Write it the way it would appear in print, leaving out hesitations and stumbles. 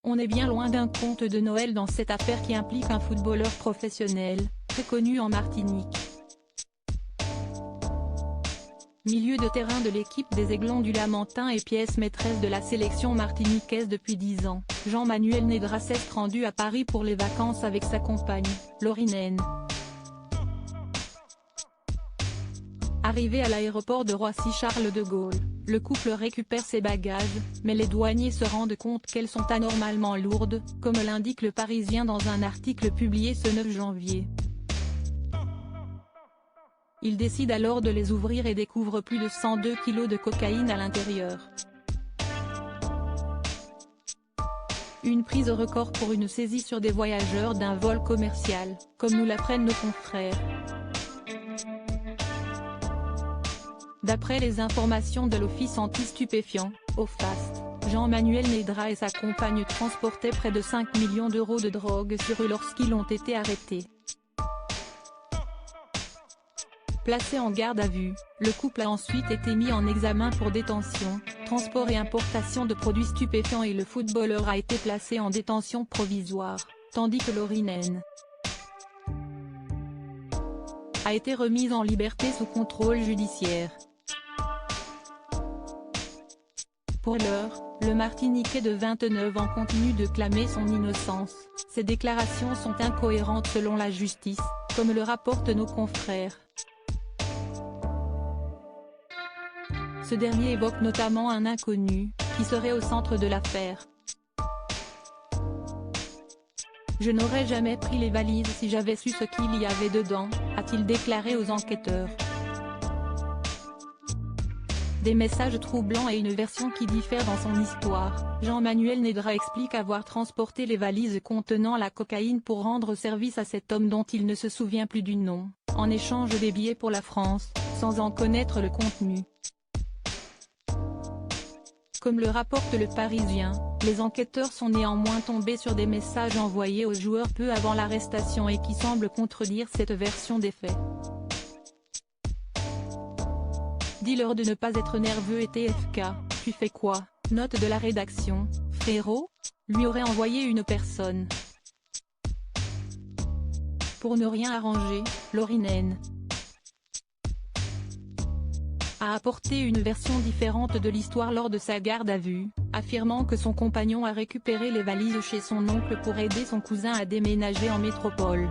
On est bien loin d'un conte de Noël dans cette affaire qui implique un footballeur professionnel, très connu en Martinique. Milieu de terrain de l'équipe des Aiglons du Lamentin et pièce maîtresse de la sélection martiniquaise depuis 10 ans, Jean-Manuel Nedra s'est rendu à Paris pour les vacances avec sa compagne, Laurie Naine. Arrivé à l'aéroport de Roissy-Charles de Gaulle, le couple récupère ses bagages, mais les douaniers se rendent compte qu'elles sont anormalement lourdes, comme l'indique Le Parisien dans un article publié ce 9 janvier. Ils décident alors de les ouvrir et découvrent plus de 102 kg de cocaïne à l'intérieur. Une prise record pour une saisie sur des voyageurs d'un vol commercial, comme nous l'apprennent nos confrères. D'après les informations de l'Office anti-stupéfiants, OFAST, Jean-Manuel Nedra et sa compagne transportaient près de 5 millions d'euros de drogue sur eux lorsqu'ils ont été arrêtés. Placé en garde à vue, le couple a ensuite été mis en examen pour détention, transport et importation de produits stupéfiants et le footballeur a été placé en détention provisoire, tandis que Laurie Naine a été remise en liberté sous contrôle judiciaire. Pour l'heure, le Martiniquais de 29 ans continue de clamer son innocence. Ses déclarations sont incohérentes selon la justice, comme le rapportent nos confrères. Ce dernier évoque notamment un inconnu, qui serait au centre de l'affaire. « Je n'aurais jamais pris les valises si j'avais su ce qu'il y avait dedans », a-t-il déclaré aux enquêteurs. Des messages troublants et une version qui diffère dans son histoire. Jean-Manuel Nedra explique avoir transporté les valises contenant la cocaïne pour rendre service à cet homme dont il ne se souvient plus du nom, en échange des billets pour la France, sans en connaître le contenu. Comme le rapporte Le Parisien, les enquêteurs sont néanmoins tombés sur des messages envoyés aux joueurs peu avant l'arrestation et qui semblent contredire cette version des faits. Dis-leur de ne pas être nerveux et TFK, tu fais quoi, note de la rédaction, frérot, lui aurait envoyé une personne. Pour ne rien arranger, Laurie Naine a apporté une version différente de l'histoire lors de sa garde à vue, affirmant que son compagnon a récupéré les valises chez son oncle pour aider son cousin à déménager en métropole.